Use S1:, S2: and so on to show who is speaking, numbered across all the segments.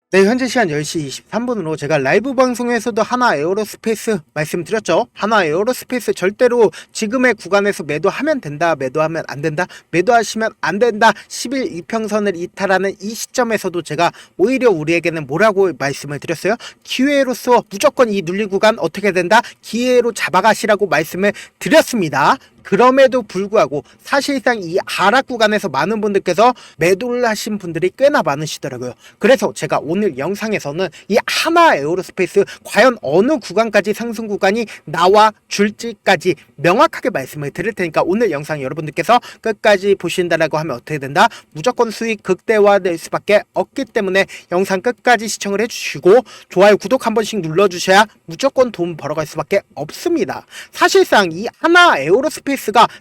S1: 네, 현재 시간 10시 23분으로 제가 라이브 방송에서도 하나 에어로스페이스 말씀드렸죠. 하나 에어로스페이스 절대로 지금의 구간에서 매도하면 된다, 매도하면 안 된다, 매도하시면 안 된다, 10일 이평선을 이탈하는 이 시점에서도 제가 오히려 우리에게는 뭐라고 말씀을 드렸어요? 기회로서 무조건 이 눌리 구간 어떻게 된다? 기회로 잡아가시라고 말씀을 드렸습니다. 그럼에도 불구하고 사실상 이 하락 구간에서 많은 분들께서 매도를 하신 분들이 꽤나 많으시더라고요. 그래서 제가 오늘 영상에서는 이 하나 에어로스페이스 과연 어느 구간까지 상승 구간이 나와 줄지까지 명확하게 말씀을 드릴 테니까 오늘 영상 여러분들께서 끝까지 보신다라고 하면 어떻게 된다? 무조건 수익 극대화될 수밖에 없기 때문에 영상 끝까지 시청을 해주시고 좋아요, 구독 한 번씩 눌러주셔야 무조건 돈 벌어갈 수밖에 없습니다. 사실상 이 하나 에어로스페이스가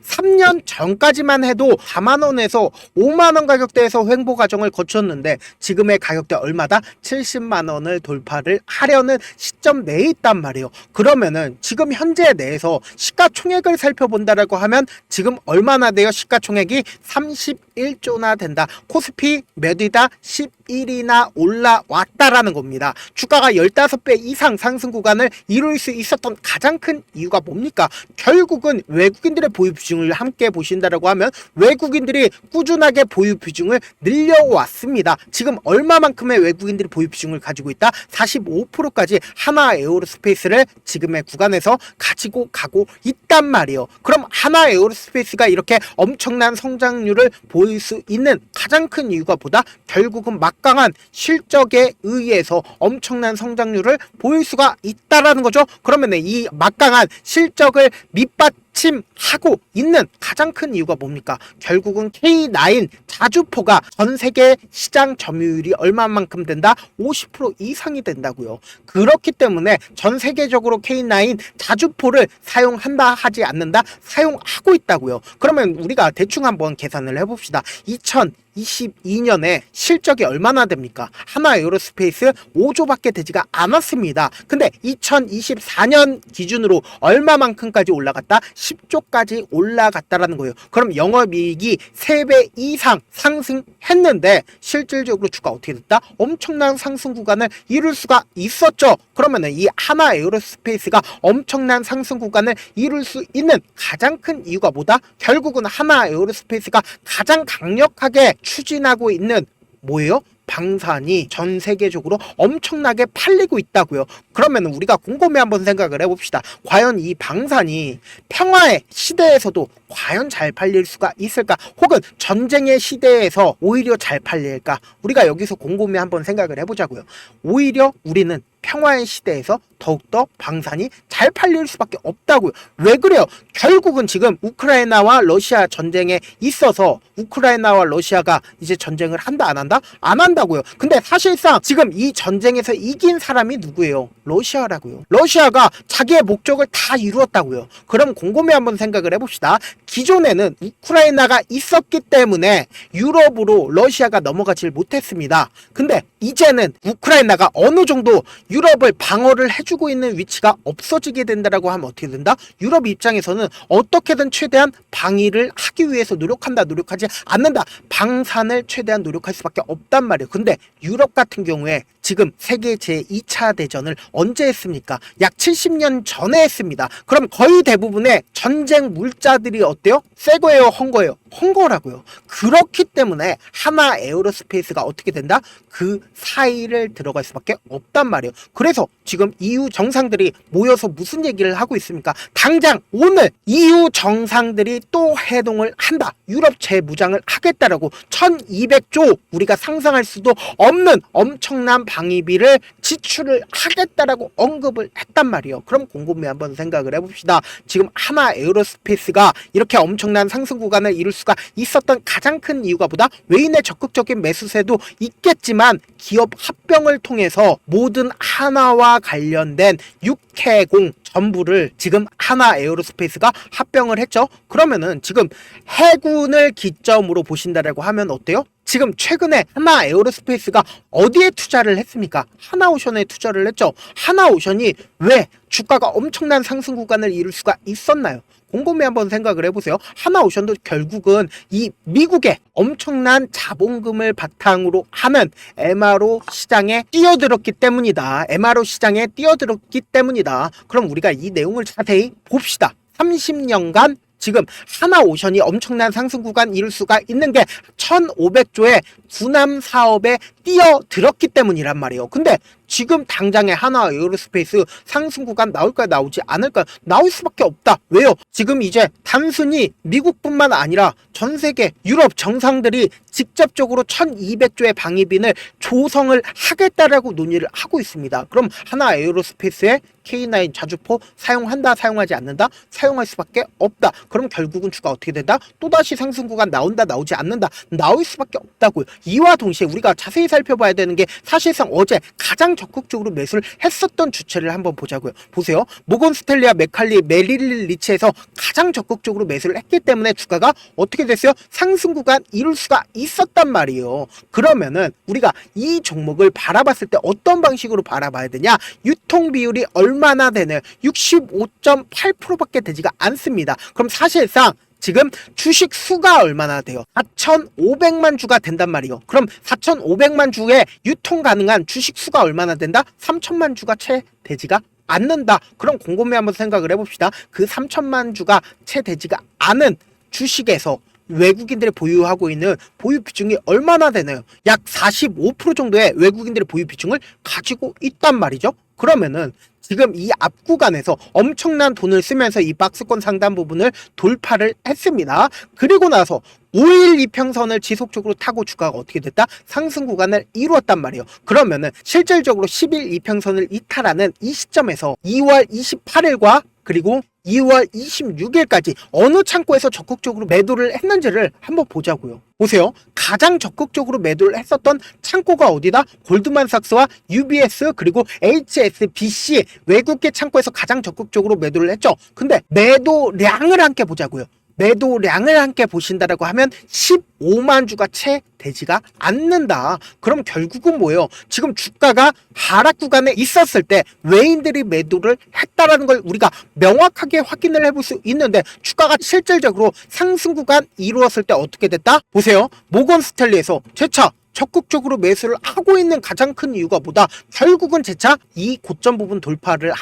S1: 3년 전까지만 해도 4만원에서 5만원 가격대에서 횡보 과정을 거쳤는데 지금의 가격대 얼마다? 70만원을 돌파를 하려는 시점 내에 있단 말이에요. 그러면은 지금 현재 내에서 시가총액을 살펴본다라고 하면 지금 얼마나 돼요? 시가총액이 31조나 된다. 코스피 몇 위다? 11이나 올라왔다라는 겁니다. 주가가 15배 이상 상승 구간을 이룰 수 있었던 가장 큰 이유가 뭡니까? 결국은 외국인들의 보유 비중을 함께 보신다라고 하면 외국인들이 꾸준하게 보유 비중을 늘려왔습니다. 지금 얼마만큼의 외국인들이 보유 비중을 가지고 있다? 45%까지 하나 에어로스페이스를 지금의 구간에서 가지고 가고 있단 말이에요. 그럼 하나 에어로스페이스가 이렇게 엄청난 성장률을 보일 수 있는 가장 큰 이유가 뭐다? 결국은 막강한 실적에 의해서 엄청난 성장률을 보일 수가 있다라는 거죠. 그러면 이 막강한 실적을 밑받침하고 있는 가장 큰 이유가 뭡니까? 결국은 K9 자주포가 전 세계 시장 점유율이 얼마만큼 된다? 50% 이상이 된다고요. 그렇기 때문에 전 세계적으로 K9 자주포를 사용한다 하지 않는다? 사용하고 있다고요. 그러면 우리가 대충 한번 계산을 해봅시다. 2022년에 실적이 얼마나 됩니까? 하나 에어로스페이스 5조밖에 되지가 않았습니다. 근데 2024년 기준으로 얼마만큼까지 올라갔다? 10조까지 올라갔다라는 거예요. 그럼 영업이익이 3배 이상 상승했는데 실질적으로 주가 어떻게 됐다? 엄청난 상승 구간을 이룰 수가 있었죠. 그러면은 이 하나 에어로스페이스가 엄청난 상승 구간을 이룰 수 있는 가장 큰 이유가 뭐다? 결국은 하나 에어로스페이스가 가장 강력하게 추진하고 있는 뭐예요? 방산이 전 세계적으로 엄청나게 팔리고 있다고요. 그러면 우리가 곰곰이 한번 생각을 해봅시다. 과연 이 방산이 평화의 시대에서도 과연 잘 팔릴 수가 있을까? 혹은 전쟁의 시대에서 오히려 잘 팔릴까? 우리가 여기서 곰곰이 한번 생각을 해보자고요. 오히려 우리는 평화의 시대에서 더욱더 방산이 잘 팔릴 수밖에 없다고요. 왜 그래요? 결국은 지금 우크라이나와 러시아 전쟁에 있어서 우크라이나와 러시아가 이제 전쟁을 한다 안 한다? 안 한다고요. 근데 사실상 지금 이 전쟁에서 이긴 사람이 누구예요? 러시아라고요. 러시아가 자기의 목적을 다 이루었다고요. 그럼 곰곰이 한번 생각을 해봅시다. 기존에는 우크라이나가 있었기 때문에 유럽으로 러시아가 넘어가질 못했습니다. 근데 이제는 우크라이나가 어느 정도 유럽을 방어를 해주고 있는 위치가 없어지게 된다라고 하면 어떻게 된다? 유럽 입장에서는 어떻게든 최대한 방위를 하기 위해서 노력하지 않는다. 방산을 최대한 노력할 수밖에 없단 말이에요. 근데 유럽 같은 경우에 지금 세계 제2차 대전을 언제 했습니까? 약 70년 전에 했습니다. 그럼 거의 대부분의 전쟁 물자들이 어때요? 새 거예요, 헝 거예요? 헝 거라고요. 그렇기 때문에 하나 에어로스페이스가 어떻게 된다? 그 사이를 들어갈 수밖에 없단 말이에요. 그래서 지금 EU 정상들이 모여서 무슨 얘기를 하고 있습니까? 당장 오늘 EU 정상들이 또 해동을 한다. 유럽 재무장을 하겠다라고 1200조 우리가 상상할 수도 없는 엄청난 방위비를 지출을 하겠다라고 언급을 했단 말이에요. 그럼 곰곰이 한번 생각을 해봅시다. 지금 하나 에어로스페이스가 이렇게 엄청난 상승 구간을 이룰 수가 있었던 가장 큰 이유가 보다 외인의 적극적인 매수세도 있겠지만 기업 합병을 통해서 모든 하나와 관련된 육해공 전부를 지금 하나 에어로스페이스가 합병을 했죠. 그러면은 지금 해군을 기점으로 보신다라고 하면 어때요? 지금 최근에 하나 에어로스페이스가 어디에 투자를 했습니까? 하나오션에 투자를 했죠. 하나오션이 왜 주가가 엄청난 상승 구간을 이룰 수가 있었나요? 곰곰이 한번 생각을 해보세요. 하나오션도 결국은 이 미국의 엄청난 자본금을 바탕으로 하는 MRO 시장에 뛰어들었기 때문이다. MRO 시장에 뛰어들었기 때문이다. 그럼 우리가 이 내용을 자세히 봅시다. 30년간 지금 하나오션이 엄청난 상승 구간 이룰 수가 있는 게 1,500조의 군함 사업에 뛰어들었기 때문이란 말이에요. 근데 지금 당장에 하나 에어로스페이스 상승 구간 나올까요? 나오지 않을까요? 나올 수밖에 없다. 왜요? 지금 이제 단순히 미국뿐만 아니라 전 세계 유럽 정상들이 직접적으로 1,200조의 방위빈을 조성을 하겠다라고 논의를 하고 있습니다. 그럼 하나 에어로스페이스의 K9 자주포 사용한다, 사용하지 않는다? 사용할 수밖에 없다. 그럼 결국은 주가 어떻게 된다? 또다시 상승 구간 나온다, 나오지 않는다? 나올 수밖에 없다고요. 이와 동시에 우리가 자세히 살펴봐야 되는 게 사실상 어제 가장 적극적으로 매수를 했었던 주체를 한번 보자고요. 보세요. 모건 스탠리와 맥칼리, 메릴 리치에서 가장 적극적으로 매수를 했기 때문에 주가가 어떻게 됐어요? 상승 구간 이룰 수가 있었단 말이에요. 그러면은 우리가 이 종목을 바라봤을 때 어떤 방식으로 바라봐야 되냐? 유통 비율이 얼마나 되나요? 65.8%밖에 되지가 않습니다. 그럼 사실상 지금 주식 수가 얼마나 돼요? 4,500만 주가 된단 말이에요. 그럼 4,500만 주에 유통 가능한 주식 수가 얼마나 된다? 3,000만 주가 채 되지가 않는다. 그럼 곰곰이 한번 생각을 해봅시다. 그 3,000만 주가 채 되지가 않은 주식에서 외국인들이 보유하고 있는 보유 비중이 얼마나 되나요? 약 45% 정도의 외국인들의 보유 비중을 가지고 있단 말이죠. 그러면은 지금 이 앞 구간에서 엄청난 돈을 쓰면서 이 박스권 상단 부분을 돌파를 했습니다. 그리고 나서 5일 이평선을 지속적으로 타고 주가가 어떻게 됐다? 상승 구간을 이루었단 말이에요. 그러면은 실질적으로 10일 이평선을 이탈하는 이 시점에서 2월 28일과 그리고 2월 26일까지 어느 창고에서 적극적으로 매도를 했는지를 한번 보자고요. 보세요. 가장 적극적으로 매도를 했었던 창고가 어디다? 골드만삭스와 UBS 그리고 HSBC 외국계 창고에서 가장 적극적으로 매도를 했죠. 근데 매도량을 함께 보자고요. 매도량을 함께 보신다라고 하면 15만 주가 채 되지가 않는다. 그럼 결국은 뭐예요? 지금 주가가 하락 구간에 있었을 때 외인들이 매도를 했다라는 걸 우리가 명확하게 확인을 해볼 수 있는데 주가가 실질적으로 상승 구간 이루었을 때 어떻게 됐다? 보세요. 모건 스탠리에서 재차 적극적으로 매수를 하고 있는 가장 큰 이유가 뭐다? 결국은 재차 이 고점 부분 돌파를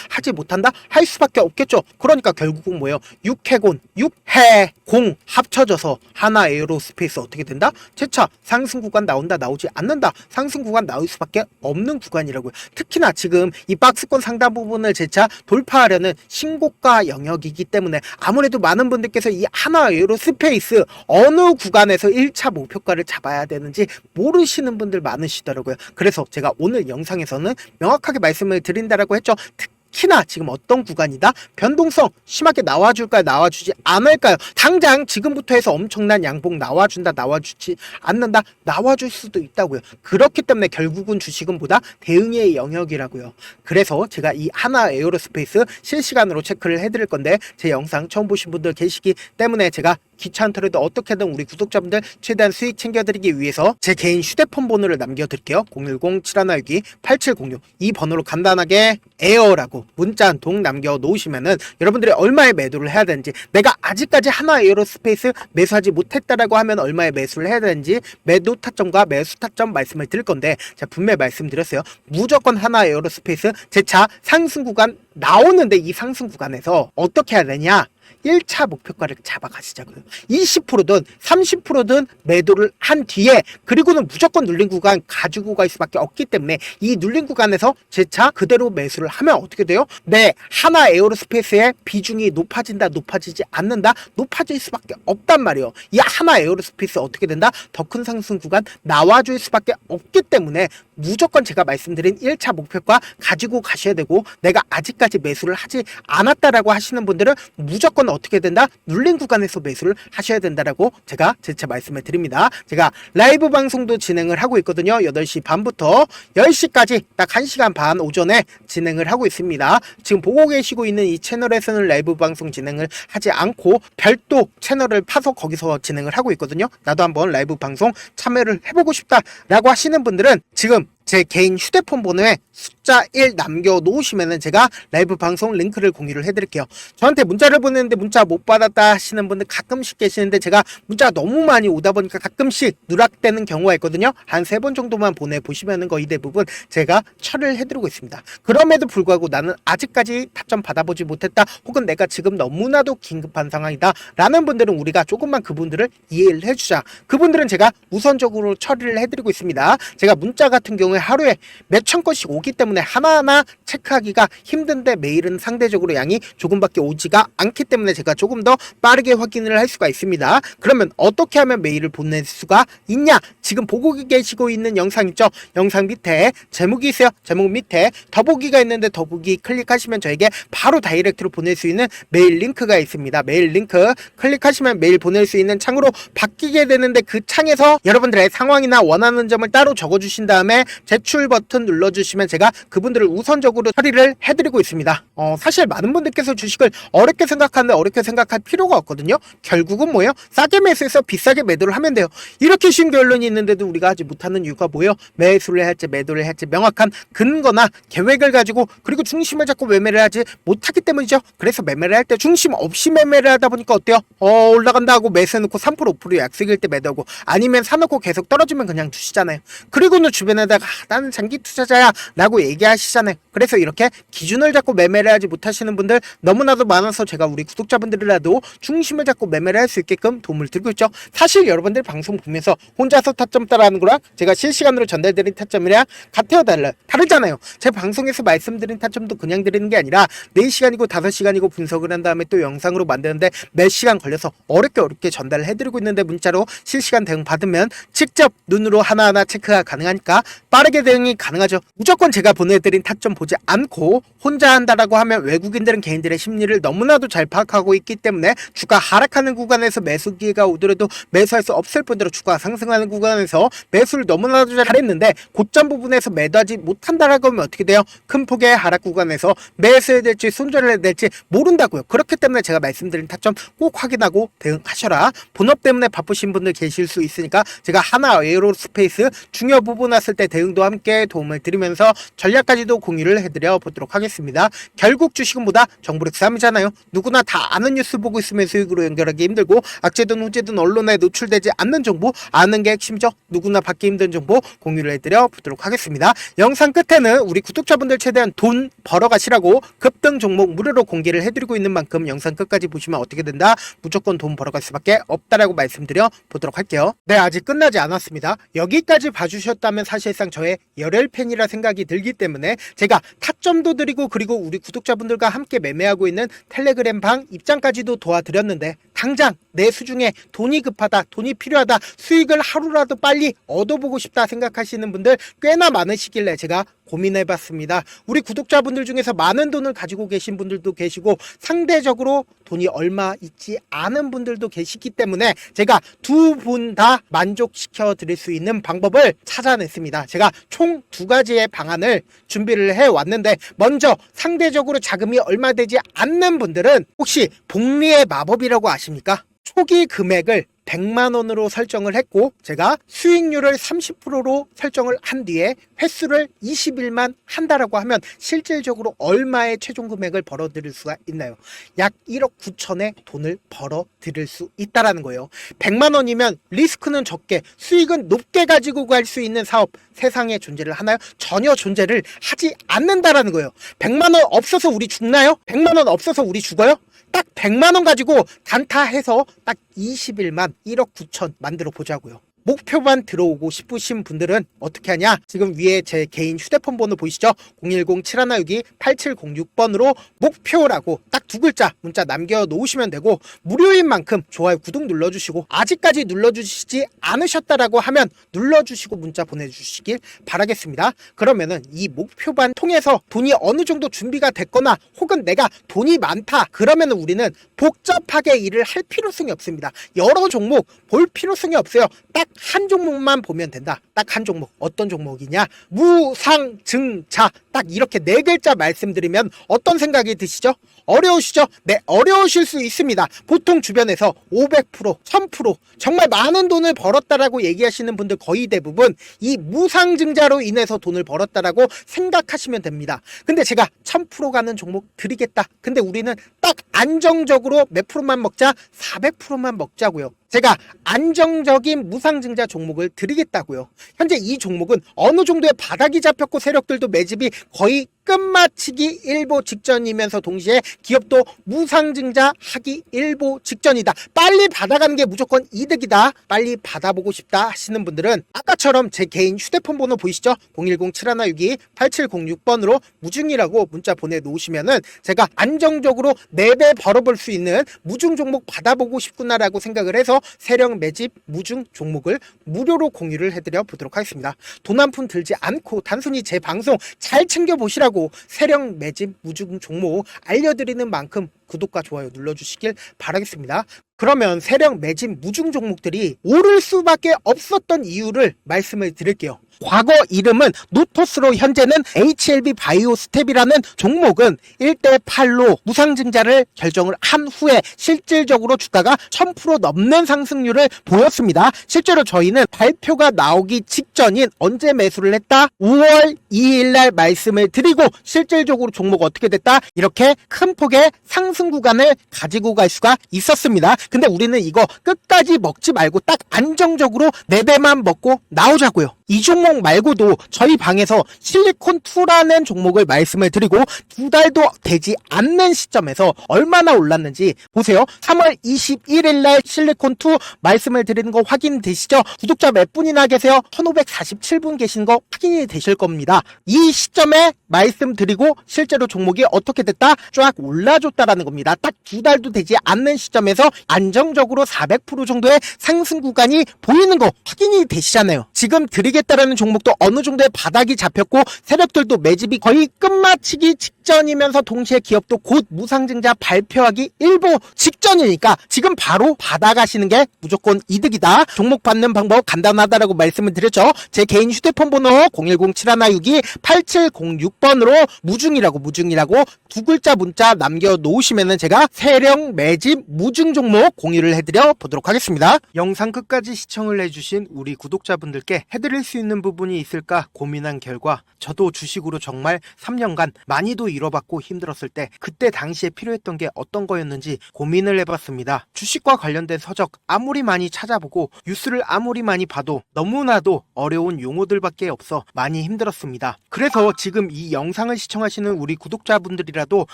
S1: 하지 못한다? 할 수밖에 없겠죠. 그러니까 결국은 뭐예요? 6해공 합쳐져서 하나 에어로스페이스 어떻게 된다? 재차 상승 구간 나온다, 나오지 않는다. 상승 구간 나올 수밖에 없는 구간이라고요. 특히나 지금 이 박스권 상단 부분을 재차 돌파하려는 신고가 영역이기 때문에 아무래도 많은 분들께서 이 하나 에어로스페이스 어느 구간에서 1차 목표가를 잡아야 되는지 모르시는 분들 많으시더라고요. 그래서 제가 오늘 영상에서는 명확하게 말씀을 드린다라고 했죠. 특히나 지금 어떤 구간이다? 변동성 심하게 나와줄까요? 나와주지 않을까요? 당장 지금부터 해서 엄청난 양봉 나와준다, 나와주지 않는다, 나와줄 수도 있다고요. 그렇기 때문에 결국은 주식은 보다 대응의 영역이라고요. 그래서 제가 이 하나 에어로스페이스 실시간으로 체크를 해드릴 건데 제 영상 처음 보신 분들 계시기 때문에 제가 귀찮더라도 어떻게든 우리 구독자분들 최대한 수익 챙겨드리기 위해서 제 개인 휴대폰 번호를 남겨드릴게요. 010-7162-8706 이 번호로 간단하게 에어라고 문자 한 통 남겨놓으시면은 여러분들이 얼마에 매도를 해야 되는지, 내가 아직까지 하나 에어로스페이스 매수하지 못했다라고 하면 얼마에 매수를 해야 되는지 매도 타점과 매수 타점 말씀을 드릴 건데 제가 분명히 말씀드렸어요. 무조건 하나 에어로스페이스 재차 상승 구간 나오는데 이 상승 구간에서 어떻게 해야 되냐? 1차 목표가를 잡아가시자고요. 20%든 30%든 매도를 한 뒤에 그리고는 무조건 눌린 구간 가지고 갈 수밖에 없기 때문에 이 눌린 구간에서 재차 그대로 매수를 하면 어떻게 돼요? 네, 하나 에어로스페이스의 비중이 높아진다, 높아지지 않는다, 높아질 수밖에 없단 말이에요. 이 하나 에어로스페이스 어떻게 된다? 더 큰 상승 구간 나와줄 수밖에 없기 때문에 무조건 제가 말씀드린 1차 목표가 가지고 가셔야 되고, 내가 아직까지 매수를 하지 않았다라고 하시는 분들은 무조건 무조건 어떻게 된다? 눌린 구간에서 매수를 하셔야 된다라고 제가 재차 말씀을 드립니다. 제가 라이브 방송도 진행을 하고 있거든요. 8시 반부터 10시까지 딱 1시간 반 오전에 진행을 하고 있습니다. 지금 보고 계시고 있는 이 채널에서는 라이브 방송 진행을 하지 않고 별도 채널을 파서 거기서 진행을 하고 있거든요. 나도 한번 라이브 방송 참여를 해보고 싶다라고 하시는 분들은 지금 제 개인 휴대폰 번호에 숫자 1 남겨놓으시면은 제가 라이브 방송 링크를 공유를 해드릴게요. 저한테 문자를 보냈는데 문자 못 받았다 하시는 분들 가끔씩 계시는데 제가 문자가 너무 많이 오다 보니까 가끔씩 누락되는 경우가 있거든요. 한 3번 정도만 보내보시면은 거의 대부분 제가 처리를 해드리고 있습니다. 그럼에도 불구하고 나는 아직까지 타점 받아보지 못했다, 혹은 내가 지금 너무나도 긴급한 상황이다 라는 분들은 우리가 조금만 그분들을 이해를 해주자. 그분들은 제가 우선적으로 처리를 해드리고 있습니다. 제가 문자 같은 경우에 하루에 몇천 건씩 오기 때문에 하나하나 체크하기가 힘든데 메일은 상대적으로 양이 조금밖에 오지가 않기 때문에 제가 조금 더 빠르게 확인을 할 수가 있습니다. 그러면 어떻게 하면 메일을 보낼 수가 있냐? 지금 보고 계시고 있는 영상 있죠? 영상 밑에 제목이 있어요. 제목 밑에 더보기가 있는데 더보기 클릭하시면 저에게 바로 다이렉트로 보낼 수 있는 메일 링크가 있습니다. 메일 링크 클릭하시면 메일 보낼 수 있는 창으로 바뀌게 되는데, 그 창에서 여러분들의 상황이나 원하는 점을 따로 적어주신 다음에 제출 버튼 눌러주시면 제가 그분들을 우선적으로 처리를 해드리고 있습니다. 사실 많은 분들께서 주식을 어렵게 생각하는데 어렵게 생각할 필요가 없거든요. 결국은 뭐예요? 싸게 매수해서 비싸게 매도를 하면 돼요. 이렇게 쉬운 결론이 있는데도 우리가 하지 못하는 이유가 뭐예요? 매수를 할지 매도를 할지 명확한 근거나 계획을 가지고, 그리고 중심을 잡고 매매를 하지 못하기 때문이죠. 그래서 매매를 할 때 중심 없이 매매를 하다 보니까 어때요? 올라간다 하고 매수해놓고 3% 5% 약속일 때 매도하고, 아니면 사놓고 계속 떨어지면 그냥 두시잖아요. 그리고는 주변에다가 나는 장기 투자자야 라고 얘기하시잖아요. 그래서 이렇게 기준을 잡고 매매를 하지 못하시는 분들 너무나도 많아서 제가 우리 구독자분들이라도 중심을 잡고 매매를 할 수 있게끔 도움을 드리고 있죠. 사실 여러분들 방송 보면서 혼자서 타점 따라하는 거랑 제가 실시간으로 전달드린 타점이랑 같아요, 달라요? 다르잖아요. 제 방송에서 말씀드린 타점도 그냥 드리는 게 아니라 4시간이고 5시간이고 분석을 한 다음에 또 영상으로 만드는데 몇 시간 걸려서 어렵게 전달을 해드리고 있는데, 문자로 실시간 대응 받으면 직접 눈으로 하나하나 체크가 가능하니까 빠르게 대응이 가능하죠. 무조건 제가 보내드린 타점 보지 않고 혼자 한다라고 하면 외국인들은 개인들의 심리를 너무나도 잘 파악하고 있기 때문에 주가 하락하는 구간에서 매수 기회가 오더라도 매수할 수 없을 뿐더러 주가 상승하는 구간에서 매수를 너무나도 잘했는데 고점 부분에서 매도하지 못한다라고 하면 어떻게 돼요? 큰 폭의 하락 구간에서 매수해야 될지 손절해야 될지 모른다고요. 그렇기 때문에 제가 말씀드린 타점 꼭 확인하고 대응하셔라. 본업 때문에 바쁘신 분들 계실 수 있으니까 제가 하나 에어로스페이스 중요 부분 왔을 때 대응도 함께 도움을 드리면서 전략까지도 공유를 해드려 보도록 하겠습니다. 결국 주식은 뭐다? 정보력 싸움이잖아요. 누구나 다 아는 뉴스 보고 있으면 수익으로 연결하기 힘들고, 악재든 후재든 언론에 노출되지 않는 정보 아는 게 핵심이죠. 누구나 받기 힘든 정보 공유를 해드려 보도록 하겠습니다. 영상 끝에는 우리 구독자분들 최대한 돈 벌어가시라고 급등 종목 무료로 공개를 해드리고 있는 만큼 영상 끝까지 보시면 어떻게 된다? 무조건 돈 벌어갈 수밖에 없다라고 말씀드려 보도록 할게요. 네, 아직 끝나지 않았습니다. 여기까지 봐주셨다면 사실상 저의 열혈 팬이라 생각이 들기 때문에 제가 타점도 드리고, 그리고 우리 구독자분들과 함께 매매하고 있는 텔레그램 방 입장까지도 도와드렸는데, 당장 내 수중에 돈이 급하다, 돈이 필요하다, 수익을 하루라도 빨리 얻어보고 싶다 생각하시는 분들 꽤나 많으시길래 제가 고민해봤습니다. 우리 구독자분들 중에서 많은 돈을 가지고 계신 분들도 계시고 상대적으로 돈이 얼마 있지 않은 분들도 계시기 때문에 제가 두 분 다 만족시켜 드릴 수 있는 방법을 찾아냈습니다. 제가 총 2가지의 방안을 준비를 해왔는데, 먼저 상대적으로 자금이 얼마 되지 않는 분들은 혹시 복리의 마법이라고 아십니까? 초기 금액을 100만원으로 설정을 했고, 제가 수익률을 30%로 설정을 한 뒤에 횟수를 20일만 한다라고 하면 실질적으로 얼마의 최종 금액을 벌어들일 수가 있나요? 약 1억 9천의 돈을 벌어들일 수 있다라는 거예요. 100만원이면 리스크는 적게 수익은 높게 가지고 갈 수 있는 사업 세상에 존재를 하나요? 전혀 존재를 하지 않는다라는 거예요. 100만원 없어서 우리 죽나요? 100만원 없어서 우리 죽어요? 딱 100만원 가지고 단타해서 딱 20일만 1억 9천 만들어 보자고요. 목표만 들어오고 싶으신 분들은 어떻게 하냐? 지금 위에 제 개인 휴대폰 번호 보이시죠? 010-7162-8706번으로 목표라고 딱 두 글자 문자 남겨놓으시면 되고, 무료인 만큼 좋아요, 구독 눌러주시고, 아직까지 눌러주시지 않으셨다라고 하면 눌러주시고 문자 보내주시길 바라겠습니다. 그러면은 이 목표반 통해서 돈이 어느 정도 준비가 됐거나 혹은 내가 돈이 많다 그러면은 우리는 복잡하게 일을 할 필요성이 없습니다. 여러 종목 볼 필요성이 없어요. 딱 한 종목만 보면 된다. 딱 한 종목. 어떤 종목이냐? 무상증자. 딱 이렇게 네 글자 말씀드리면 어떤 생각이 드시죠? 어려우시죠? 네, 어려우실 수 있습니다. 보통 주변에서 500%, 1000% 정말 많은 돈을 벌었다라고 얘기하시는 분들 거의 대부분 이 무상증자로 인해서 돈을 벌었다라고 생각하시면 됩니다. 근데 제가 1000% 가는 종목 드리겠다. 근데 우리는 딱 안정적으로 몇 프로만 먹자? 400%만 먹자고요. 제가 안정적인 무상증자 종목을 드리겠다고요. 현재 이 종목은 어느 정도의 바닥이 잡혔고 세력들도 매집이 거의 끝마치기 일보 직전이면서 동시에 기업도 무상증자 하기 일보 직전이다. 빨리 받아가는 게 무조건 이득이다. 빨리 받아보고 싶다 하시는 분들은 아까처럼 제 개인 휴대폰 번호 보이시죠? 010-7162-8706번으로 무중이라고 문자 보내놓으시면은 제가 안정적으로 4배 벌어볼 수 있는 무중 종목 받아보고 싶구나라고 생각을 해서 세력 매집 무중 종목을 무료로 공유를 해드려 보도록 하겠습니다. 돈 한 푼 들지 않고 단순히 제 방송 잘 챙겨보시라고 세력 매집 무중 종목 알려드리는 만큼 구독과 좋아요 눌러주시길 바라겠습니다. 그러면 세력 매집 무중 종목들이 오를 수밖에 없었던 이유를 말씀을 드릴게요. 과거 이름은 노토스로 현재는 HLB 바이오스텝이라는 종목은 1대8로 무상증자를 결정을 한 후에 실질적으로 주가가 1000% 넘는 상승률을 보였습니다. 실제로 저희는 발표가 나오기 직전인 언제 매수를 했다? 5월 2일 날 말씀을 드리고 실질적으로 종목 어떻게 됐다? 이렇게 큰 폭의 상승 구간을 가지고 갈 수가 있었습니다. 근데 우리는 이거 끝까지 먹지 말고 딱 안정적으로 4배만 먹고 나오자고요. 이 종목 말고도 저희 방에서 실리콘2라는 종목을 말씀을 드리고 2달도 되지 않는 시점에서 얼마나 올랐는지 보세요. 3월 21일 날 실리콘2 말씀을 드리는 거 확인되시죠? 구독자 몇 분이나 계세요? 1547분 계신 거 확인이 되실 겁니다. 이 시점에 말씀드리고 실제로 종목이 어떻게 됐다? 쫙 올라줬다라는 겁니다. 딱 2달도 되지 않는 시점에서 안정적으로 400% 정도의 상승 구간이 보이는 거 확인이 되시잖아요. 지금 드리겠다라는 종목도 어느 정도의 바닥이 잡혔고 세력들도 매집이 거의 끝마치기 직전이면서 동시에 기업도 곧 무상증자 발표하기 일보 직전이니까 지금 바로 받아가시는 게 무조건 이득이다. 종목 받는 방법 간단하다라고 말씀을 드렸죠. 제 개인 휴대폰 번호 010-7162-8706번으로 무중이라고 두 글자 문자 남겨놓으시면은 제가 세력 매집 무중 종목 공유를 해드려 보도록 하겠습니다. 영상 끝까지 시청을 해주신 우리 구독자분들께 해드릴 수 있는 부분이 있을까 고민한 결과 저도 주식으로 정말 3년간 많이도 잃어봤고 힘들었을 때 그때 당시에 필요했던 게 어떤 거였는지 고민을 해봤습니다. 주식과 관련된 서적 아무리 많이 찾아보고 뉴스를 아무리 많이 봐도 너무나도 어려운 용어들밖에 없어 많이 힘들었습니다. 그래서 지금 이 영상을 시청하시는 우리 구독자분들이라도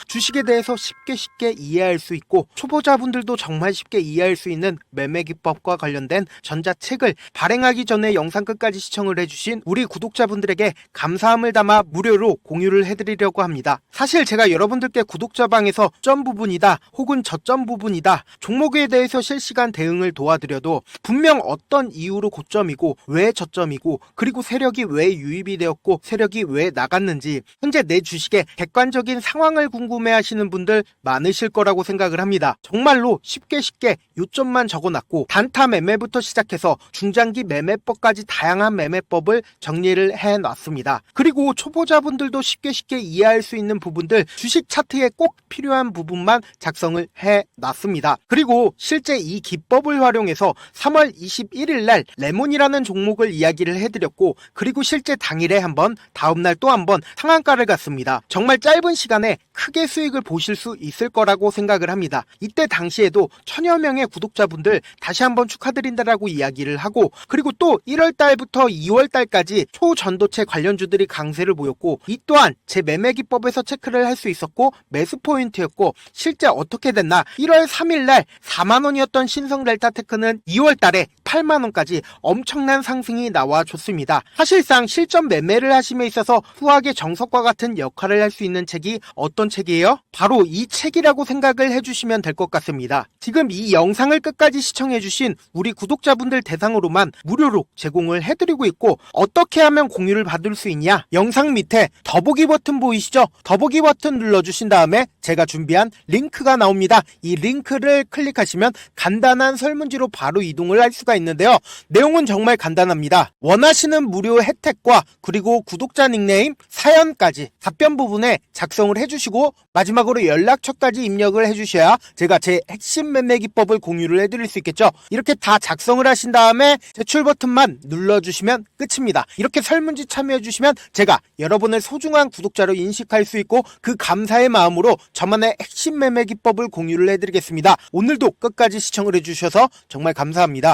S1: 주식에 대해서 쉽게 이해할 수 있고 초보자분들도 정말 쉽게 이해할 수 있는 매매 기법과 관련된 전자책을 발행하기 전에 영상 끝까지 시청을 해주신 우리 구독자분들에게 감사함을 담아 무료로 공유를 해드리려고 합니다. 사실 제가 여러분들께 구독자방에서 점 부분이다 혹은 저점 부분이다 종목에 대해서 실시간 대응을 도와드려도 분명 어떤 이유로 고점이고 왜 저점이고 그리고 세력이 왜 유입이 되었고 세력이 왜 나갔는지 현재 내 주식의 객관적인 상황을 궁금해하시는 분들 많으실 거라고 생각을 합니다. 정말로 쉽게 요점만 적어놨고 단타 매매부터 시작해서 중장기 매매법까지 다양한 매매법을 정리를 해놨습니다. 그리고 초보자분들도 쉽게 이해할 수 있는 부분들 주식 차트에 꼭 필요한 부분만 작성을 해놨습니다. 그리고 실제 이 기법을 활용해서 3월 21일 날 레몬이라는 종목을 이야기를 해드렸고 그리고 실제 당일에 한번 다음날 또 한번 상한가를 갔습니다. 정말 짧은 시간에 크게 수익을 보실 수 있을 거라고 생각을 합니다. 이때 당시에도 1000여 명의 구독자분들 다시 한번 축하드린다라고 이야기를 하고 그리고 또 1월달부터 2월달까지 초전도체 관련주들이 강세를 보였고 이 또한 제 매매 기법에서 체크를 할 수 있었고 매수 포인트였고 실제 어떻게 됐나 1월 3일날 4만원이었던 신성 델타테크는 2월달에 8만원까지 엄청난 상승이 나와줬습니다. 사실상 실전 매매를 하심에 있어서 후하게 정석과 같은 역할을 할 수 있는 책이 어떤 책이에요? 바로 이 책이라고 생각을 해주시면 될 것 같습니다. 지금 이 영상을 끝까지 시청해주신 우리 구독자분들 대상으로만 무료로 제공을 해드리고 있고 어떻게 하면 공유를 받을 수 있냐? 영상 밑에 더보기 버튼 보이시죠? 더보기 버튼 눌러주신 다음에 제가 준비한 링크가 나옵니다. 이 링크를 클릭하시면 간단한 설문지로 바로 이동을 할 수가 있는데요. 내용은 정말 간단합니다. 원하시는 무료 혜택과 그리고 구독자 닉네임, 사연까지 답변 부분에 작성을 해주시고 마지막으로 연락처까지 입력을 해주셔야 제가 제 핵심 매매 기법을 공유를 해드릴 수 있겠죠. 이렇게 다 작성을 하신 다음에 제출 버튼만 눌러주시면 끝입니다. 이렇게 설문지 참여해주시면 제가 여러분을 소중한 구독자로 인식할 수 있고 그 감사의 마음으로 저만의 핵심 매매 기법을 공유를 해드리겠습니다. 오늘도 끝까지 시청을 해주셔서 정말 감사합니다.